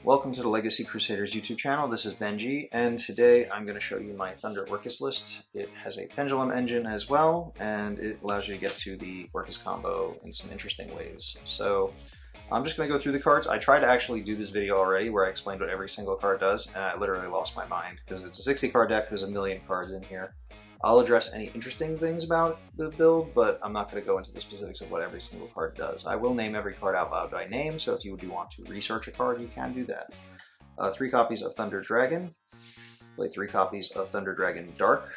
Welcome to the Legacy Crusaders YouTube channel. This is Benji, and today I'm going to show you my Thunder Orcust list. It has a Pendulum engine as well, and it allows you to get to the Orcust combo in some interesting ways. So I'm just going to go through the cards. I tried to actually do this video already where I explained what every single card does, and I literally lost my mind because it's a 60 card deck, there's a million cards in here. I'll address any interesting things about the build, but I'm not going to go into the specifics of what every single card does. I will name every card out loud by name, so if you do want to research a card, you can do that. 3 copies of Thunder Dragon. Play 3 copies of Thunder Dragon Dark.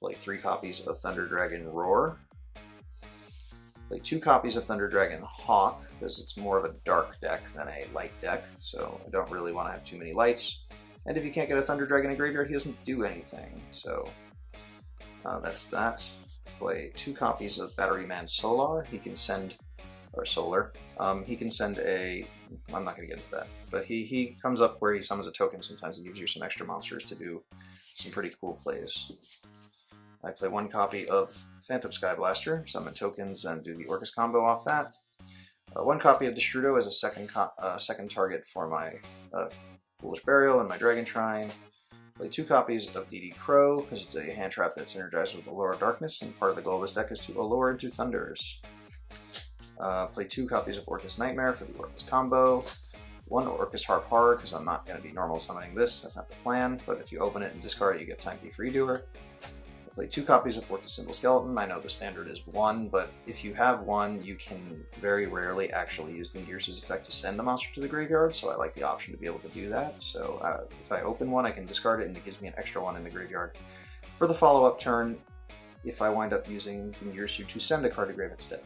Play 3 copies of Thunder Dragon Roar. Play 2 copies of Thunder Dragon Hawk, because it's more of a dark deck than a light deck, so I don't really want to have too many lights. And if you can't get a Thunder Dragon in graveyard, he doesn't do anything, so that's that. Play 2 copies of Batteryman Solar. He can send, or Solar, he can send a, I'm not going to get into that, but he comes up where he summons a token sometimes and gives you some extra monsters to do some pretty cool plays. I play 1 copy of Phantom Sky Blaster, summon tokens and do the Orcust combo off that. 1 copy of Destrudo as a second target for my Foolish Burial and my Dragon Shrine. Play 2 copies of DD Crow, because it's a hand trap that's energized with Allure of Darkness, and part of the goal of this deck is to allure into Thunders. Play 2 copies of Orcust Nightmare for the Orcust combo. 1 Orcust Harp Horror, because I'm not going to be normal summoning this, that's not the plan, but if you open it and discard it, you get Time Thief Redoer. Play 2 copies of Orcust Symbol Skeleton. I know the standard is 1, but if you have 1, you can very rarely actually use the Gears' effect to send the monster to the graveyard, so I like the option to be able to do that. So if I open 1, I can discard it, and it gives me an extra 1 in the graveyard for the follow-up turn if I wind up using the Gears to send a card to grave instead.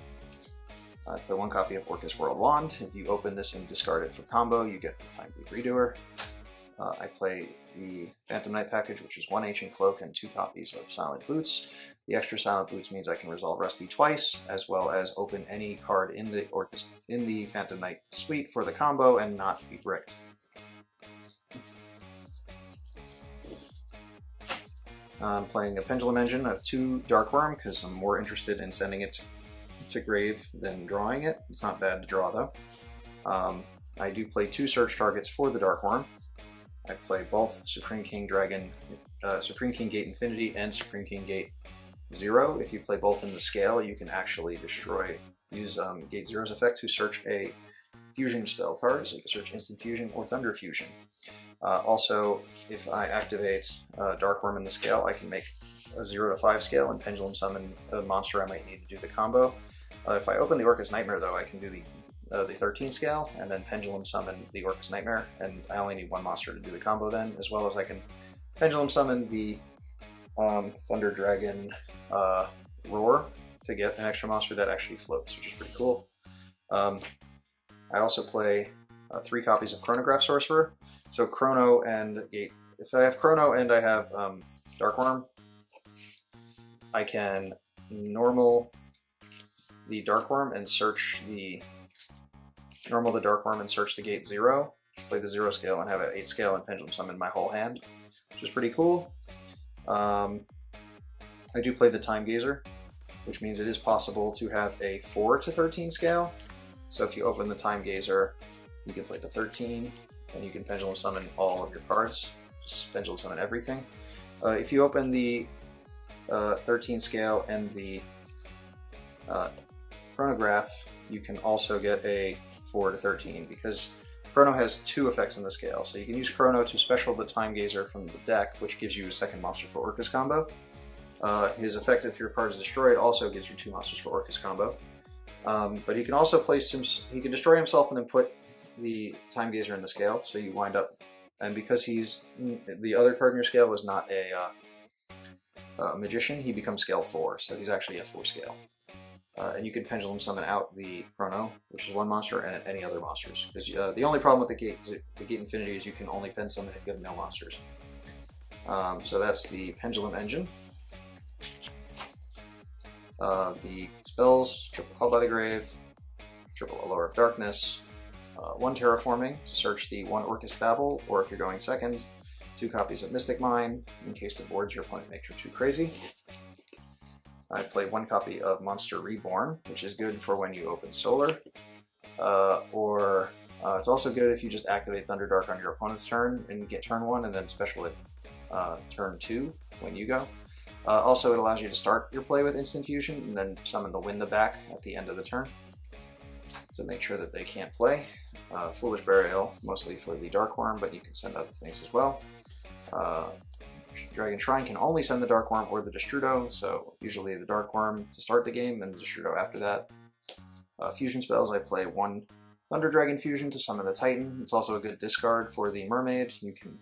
I play 1 copy of Orcust World Wand. If you open this and discard it for combo, you get the Time Thief Redoer. I play the Phantom Knight package, which is 1 Ancient Cloak and 2 copies of Silent Boots. The extra Silent Boots means I can resolve Rusty twice, as well as open any card in the Phantom Knight suite for the combo and not be bricked. I'm playing a Pendulum Engine of 2 Dark Worm, because I'm more interested in sending it to grave than drawing it. It's not bad to draw, though. I do play 2 search targets for the Dark Worm. I play both Supreme King Gate Infinity and Supreme King Gate 0. If you play both in the scale, you can actually use Gate 0's effect to search a fusion spell card, so you can search Instant Fusion or Thunder Fusion. Also, if I activate Dark Worm in the scale, I can make a 0 to 5 scale and Pendulum summon a monster I might need to do the combo. If I open the Orcust Nightmare, though, I can do the 13 scale, and then Pendulum summon the Orcust Nightmare, and I only need 1 monster to do the combo then, as well as I can Pendulum summon the Thunder Dragon Roar to get an extra monster that actually floats, which is pretty cool. I also play 3 copies of Chronograph Sorcerer. So Chrono and Gate. If I have Chrono and I have Dark Worm, I can normal the Dark Worm and search the Dark Worm and search the Gate 0, play the 0 scale and have an 8 scale and Pendulum summon my whole hand, which is pretty cool. I do play the Time Gazer, which means it is possible to have a 4 to 13 scale. So if you open the Time Gazer, you can play the 13, and you can Pendulum summon all of your cards. Just Pendulum summon everything. If you open the 13 scale and the Chronograph, you can also get a 4 to 13, because Chrono has 2 effects in the scale. So you can use Chrono to special the Time Gazer from the deck, which gives you a 2nd monster for Orcust combo. His effect, if your card is destroyed, also gives you 2 monsters for Orcust combo. But he can also place he can destroy himself and then put the Time Gazer in the scale, so you wind up, and because the other card in your scale was not a Magician, he becomes scale 4, so he's actually a 4 scale. And you can Pendulum summon out the Chrono, which is 1 monster, and any other monsters. Because the only problem with the Gate Infinity is you can only pen summon if you have no monsters. So that's the Pendulum Engine. The spells: triple Call by the Grave, triple Allure of Darkness, 1 Terraforming to search the 1 Orcust Babel, or if you're going second, 2 copies of Mystic Mine, in case the boards your opponent makes you too crazy. I play 1 copy of Monster Reborn, which is good for when you open Solar, or It's also good if you just activate Thunderdark on your opponent's turn and get turn 1, and then special it turn 2 when you go. Also, it allows you to start your play with Instant Fusion and then summon the Winda back at the end of the turn to make sure that they can't play. Foolish Burial, mostly for the Dark Worm, but you can send other things as well. Dragon Shrine can only send the Dark Worm or the Destrudo, so usually the Dark Worm to start the game and the Destrudo after that. Fusion spells, I play 1 Thunder Dragon Fusion to summon a Titan. It's also a good discard for the Mermaid. You can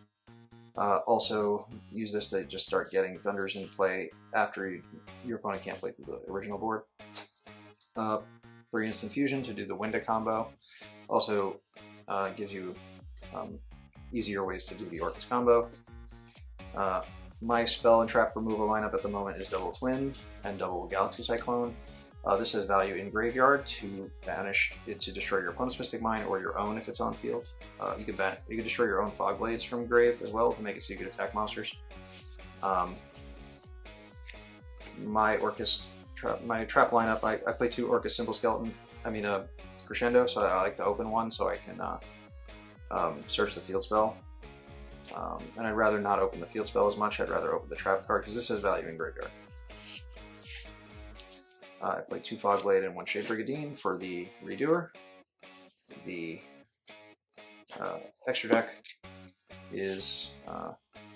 also use this to just start getting Thunders in play after your opponent can't play through the original board. 3 Instant Fusion to do the Winda combo. Also gives you easier ways to do the Orcust combo. My spell and trap removal lineup at the moment is Double Twin and Double Galaxy Cyclone. This has value in graveyard to banish it to destroy your opponent's Mystic Mine or your own if it's on field. You can destroy your own Fog Blades from grave as well to make it so you can attack monsters. My trap lineup, I play 2 Orcust Symbol Skeleton. Crescendo, so I like to open one so I can search the field spell. And I'd rather not open the field spell as much. I'd rather open the trap card because this has value in graveyard. I play 2 Fogblade and 1 Shade Brigadine for the Redoer. The extra deck is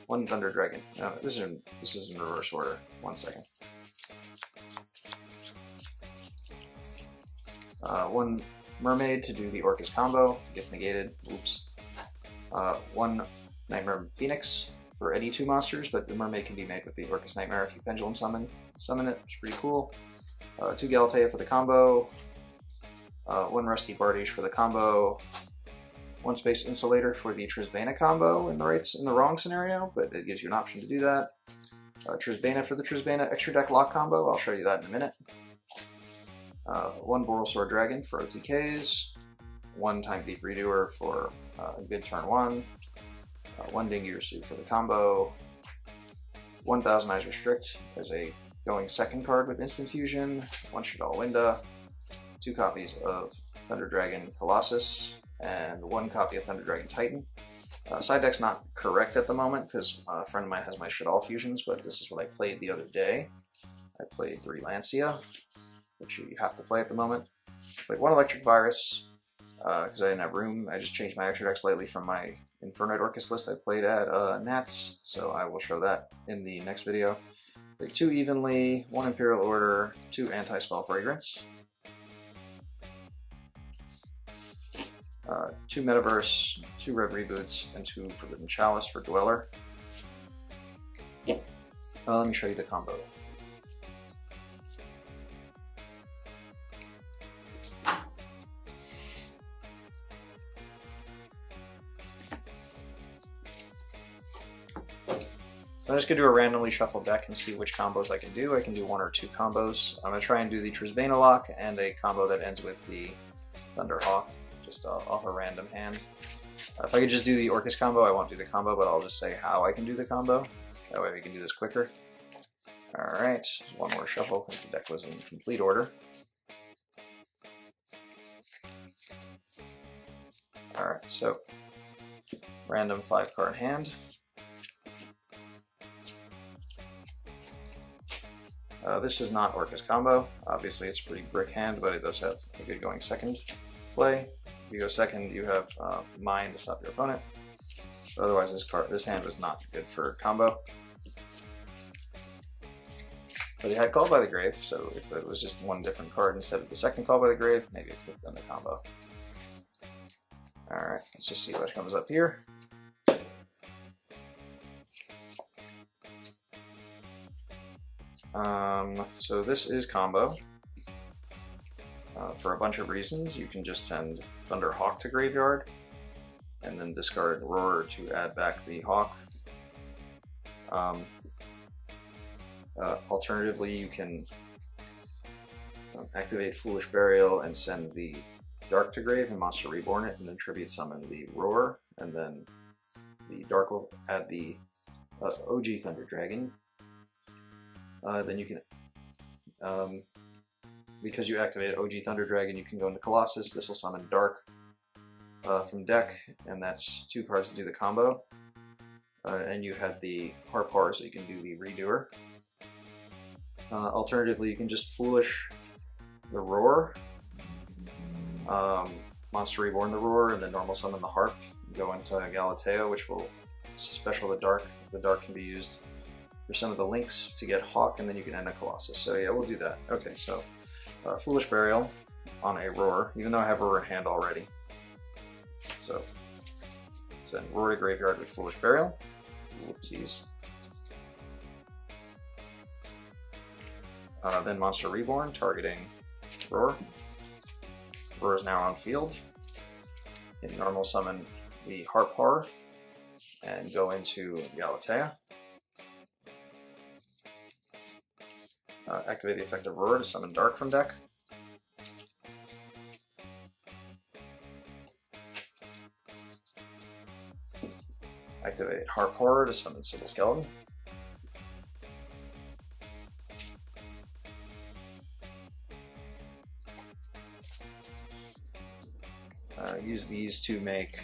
1 Thunder Dragon. No, this is in reverse order. 1 second. 1 Mermaid to do the Orcust combo. Gets negated. Oops. 1 Nightmare Phoenix for any 2 monsters, but the Mermaid can be made with the Orcust Nightmare if you Pendulum summon it. It's pretty cool. 2 Galatea for the combo, 1 Rusty Bardiche for the combo, 1 Space Insulator for the Trisbaena combo in the wrong scenario, but it gives you an option to do that. Trisbaena for the Trisbaena extra deck lock combo, I'll show you that in a minute. 1 Borrelsword Dragon for OTKs, 1 Time Thief Redoer for a good turn 1, 1 Dingirsu for the combo, 1 Thousand Eyes Restrict as a going second card with Instant Fusion, 1 Shaddoll Winda, 2 copies of Thunder Dragon Colossus, and 1 copy of Thunder Dragon Titan. Side deck's not correct at the moment because a friend of mine has my Shaddoll Fusions, but this is what I played the other day. I played 3 Lancia, which you have to play at the moment. I played 1 Electric Virus because I didn't have room. I just changed my extra deck slightly from my Infernoid Orcust list I played at Nats, so I will show that in the next video. 2 Evenly, 1 Imperial Order, 2 Anti-Spell Fragrance, 2 Metaverse, 2 Red Reboots, and 2 Forbidden Chalice for Dweller. Let me show you the combo. So I'm just going to do a randomly shuffled deck and see which combos I can do. I can do 1 or 2 combos. I'm going to try and do the Trisbaena lock and a combo that ends with the Thunderhawk, just off a random hand. If I could just do the Orcust combo, I won't do the combo, but I'll just say how I can do the combo. That way we can do this quicker. Alright, 1 more shuffle because the deck was in complete order. Alright, so random 5-card hand. This is not Orcust combo. Obviously it's a pretty brick hand, but it does have a good going second play. If you go second, you have Mine to stop your opponent. But otherwise this hand was not good for combo. But it had Called by the Grave, so if it was just 1 different card instead of the second Called by the Grave, maybe it could have done the combo. Alright, let's just see what comes up here. So this is combo. For a bunch of reasons, you can just send Thunderhawk to graveyard, and then discard Roar to add back the Hawk. Alternatively, you can activate Foolish Burial and send the Dark to grave and Monster Reborn it, and then tribute summon the Roar, and then the Dark will add the OG Thunder Dragon. Then you can, because you activated OG Thunder Dragon, you can go into Colossus. This will summon Dark, from deck, and that's 2 cards to do the combo. And you had the Harpar, so you can do the Redoer. Alternatively, you can just Foolish the Roar, Monster Reborn the Roar, and then normal summon the Harp. Go into Galatea, which will special the Dark. The Dark can be used for some of the links to get Hawk, and then you can end a Colossus. So yeah, we'll do that. Okay, so Foolish Burial on a Roar, even though I have Roar in hand already. So send Roar to graveyard with Foolish Burial. Whoopsies. Then Monster Reborn, targeting Roar. Roar is now on field. In normal summon the Harpar and go into Galatea. Activate the effect of Roar to summon Dark from deck. Activate Harpar to summon Sybil Skeleton. Use these to make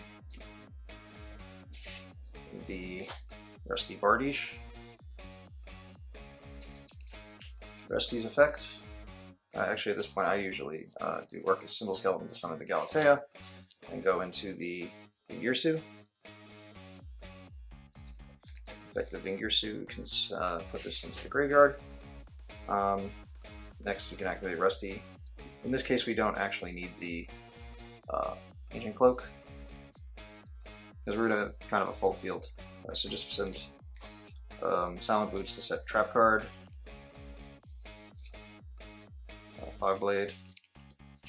the Rusty Bardiche. Rusty's effect. Actually, at this point, I usually do Orcust Sybil Skeleton to summon the Galatea and go into the Vingirsu. Effective Vingirsu can put this into the graveyard. Next, you can activate Rusty. In this case, we don't actually need the Ancient Cloak, because we're in a kind of a full field. So just send Silent Boots to set Trap card, Fog Blade,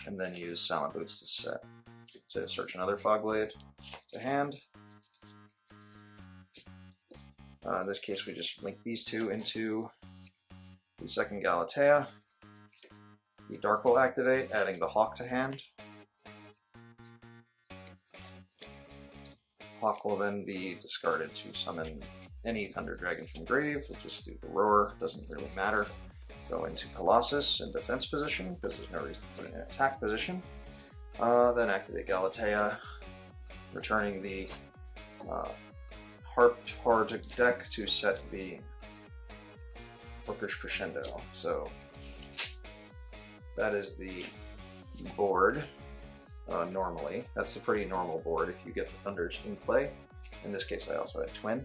and then use Silent Boots to search another Fog Blade to hand. In this case, we just link these two into the second Galatea. The Dark will activate, adding the Hawk to hand. Hawk will then be discarded to summon any Thunder Dragon from grave. We'll just do the Roar, doesn't really matter. Go into Colossus in defense position, because there's no reason to put it in attack position. Then activate Galatea, returning the Harpar to deck to set the Orcust Crescendo. So that is the board. Normally, that's a pretty normal board if you get the Thunders in play. In this case, I also had Twin.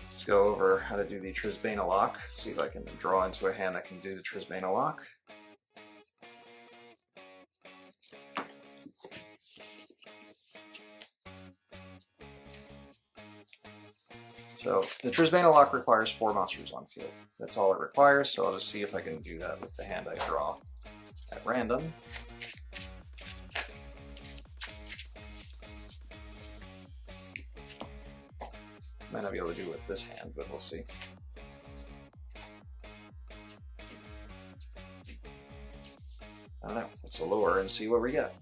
Let's go over how to do the Trisbaena lock. See if I can draw into a hand that can do the Trisbaena lock. So the Trisbaena lock requires 4 monsters on field. That's all it requires, so I'll just see if I can do that with the hand I draw at random. Might not be able to do it with this hand, but we'll see. I don't know, let's allure and see what we get.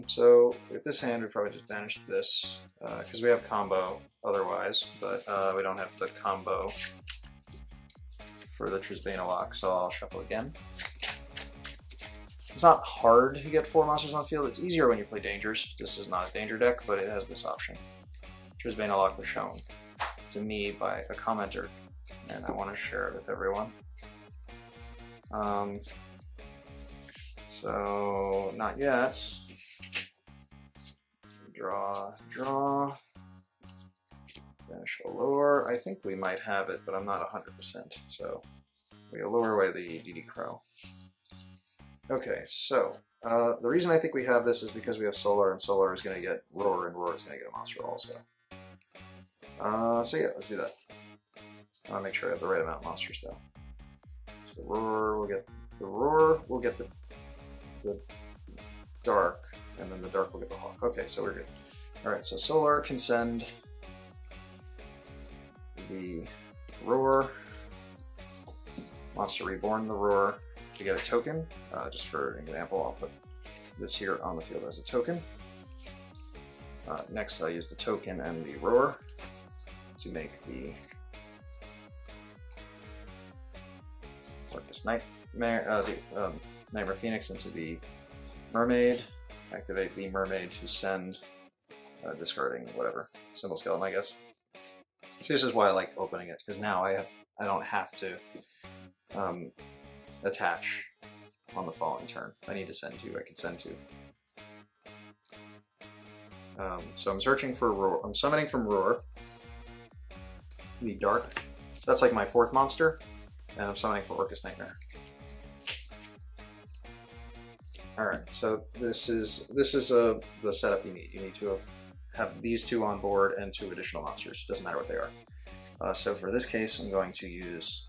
So with this hand, we probably just banish this, because we have combo otherwise, but we don't have the combo for the Trisbaena lock, so I'll shuffle again. It's not hard to get 4 monsters on field. It's easier when you play Dangers. This is not a Danger deck, but it has this option. Trisbaena lock was shown to me by a commenter, and I want to share it with everyone. So, not yet. Draw. Banish Allure. I think we might have it, but I'm not 100%. So, we allure away the DD Crow. Okay, so, the reason I think we have this is because we have Solar, and Solar is going to get Roar, and Roar is going to get a monster also. So yeah, let's do that. I want to make sure I have the right amount of monsters, though. So the Roar will get the Dark, and then the Dark will get the Hawk. Okay, so we're good. Alright, so Solar can send the Roar, Monster Reborn the Roar to get a token. Just for example, I'll put this here on the field as a token. Next, I'll use the token and the Roar to make the Orcust Nightmare, Nightmare Phoenix into the Mermaid. Activate the Mermaid to send, discarding whatever symbol skeleton, I guess. So this is why I like opening it, because now I don't have to attach on the following turn. If I need to send two, I can send two. So I'm searching for Roar. I'm summoning from Roar the Dark. So that's like my 4th monster, and I'm summoning for Orcust Nightmare. All right, so this is the setup you need. You need to have these 2 on board and 2 additional monsters. Doesn't matter what they are. So for this case, I'm going to use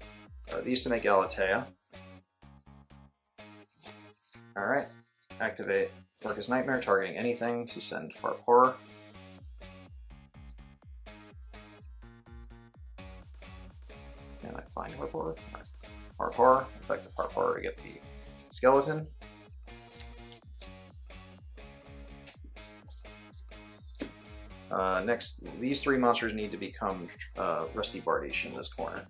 these to make Galatea. All right, activate Orcust Nightmare, targeting anything to send Harp Horror. And I find Harp Horror. Right. Harp Horror, effective Harp Horror to get the skeleton. Next, these 3 monsters need to become Rusty Bardiche in this corner.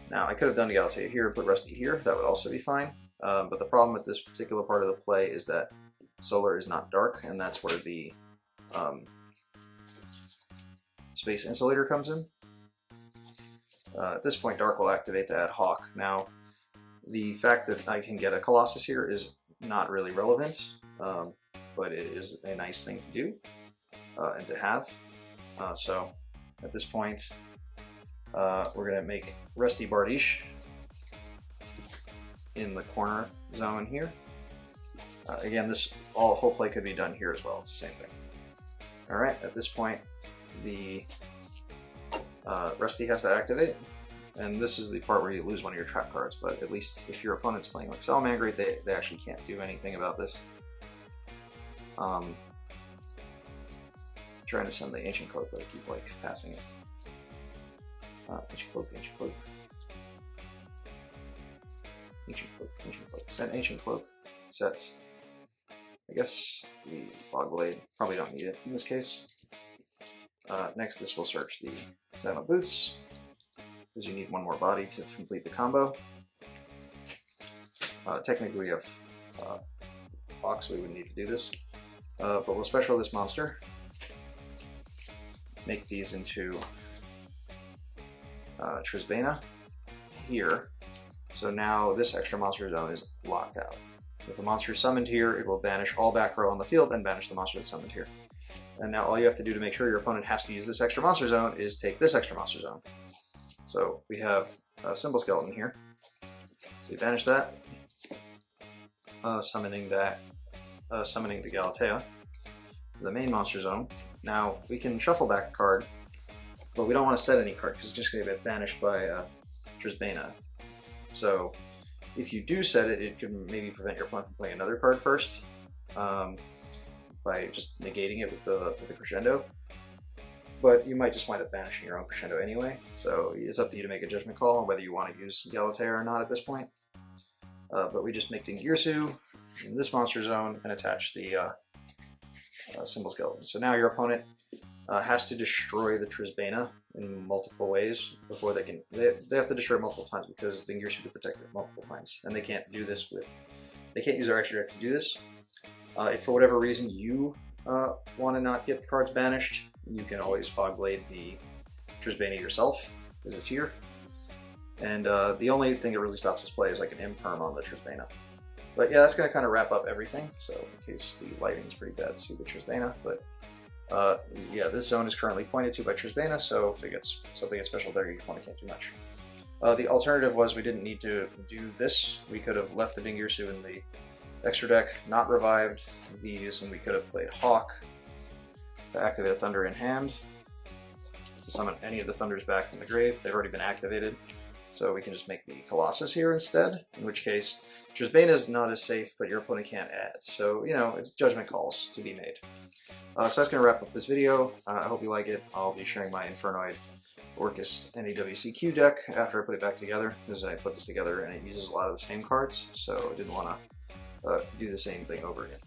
Now, I could have done Galatea here, put Rusty here, that would also be fine. But the problem with this particular part of the play is that Solar is not dark, and that's where the Space Insulator comes in. At this point, Dark will activate to add Hawk. Now, the fact that I can get a Colossus here is not really relevant, but it is a nice thing to do and to have. So at this point, we're going to make Rusty Bardiche in the corner zone here. Again, this whole play could be done here as well. It's the same thing. All right, at this point, the Rusty has to activate, and this is the part where you lose one of your trap cards. But at least if your opponent's playing like Salamangreat, they actually can't do anything about this. Trying to send the Ancient Cloak, but I keep like passing it. Ancient Cloak, Ancient Cloak. Ancient Cloak, Ancient Cloak. Send Ancient Cloak. Set. I guess the Fog Blade. Probably don't need it in this case. Next, this will search the Silent Boots, because you need 1 more body to complete the combo. Technically, we have Hawk, so we wouldn't need to do this. But we'll special this monster. Make these into Trisbaena here. So now this extra monster zone is locked out. If a monster is summoned here, it will banish all back row on the field and banish the monster that's summoned here. And now all you have to do to make sure your opponent has to use this extra monster zone is take this extra monster zone. So we have a Symbol Skeleton here. So we banish that, summoning the Galatea to the main monster zone. Now we can shuffle back a card, but we don't want to set any card because it's just going to get banished by Trisbaena. So if you do set it, it could maybe prevent your opponent from playing another card first by just negating it with the Crescendo. But you might just wind up banishing your own Crescendo anyway, so it's up to you to make a judgment call on whether you want to use Galatea or not at this point. But we just make Dingirsu in this monster zone and attach the Symbol Skeleton. So now your opponent has to destroy the Trisbaena in multiple ways before they can. They have to destroy it multiple times because Dingirsu can protect it multiple times, and they can't do this with. They can't use their extra deck to do this. If for whatever reason you want to not get cards banished, you can always Fog Blade the Trisbaena yourself because it's here. And the only thing that really stops this play is like an imperm on the Trisbaena. But yeah, that's going to kind of wrap up everything. So in case the lighting is pretty bad to see the Trisbaena, but yeah, this zone is currently pointed to by Trisbaena, so if it gets something gets special there, your opponent can't do much. The alternative was we didn't need to do this. We could have left the Dingirsu in the extra deck, not revived these, and we could have played Hawk to activate a Thunder in hand to summon any of the Thunders back from the grave. They've already been activated, so we can just make the Colossus here instead, in which case Trisbaena is not as safe, but your opponent can't add. So, you know, it's judgment calls to be made. So that's going to wrap up this video. I hope you like it. I'll be sharing my Infernoid Orcust NEWCQ deck after I put it back together, because I put this together and it uses a lot of the same cards, so I didn't want to do the same thing over again.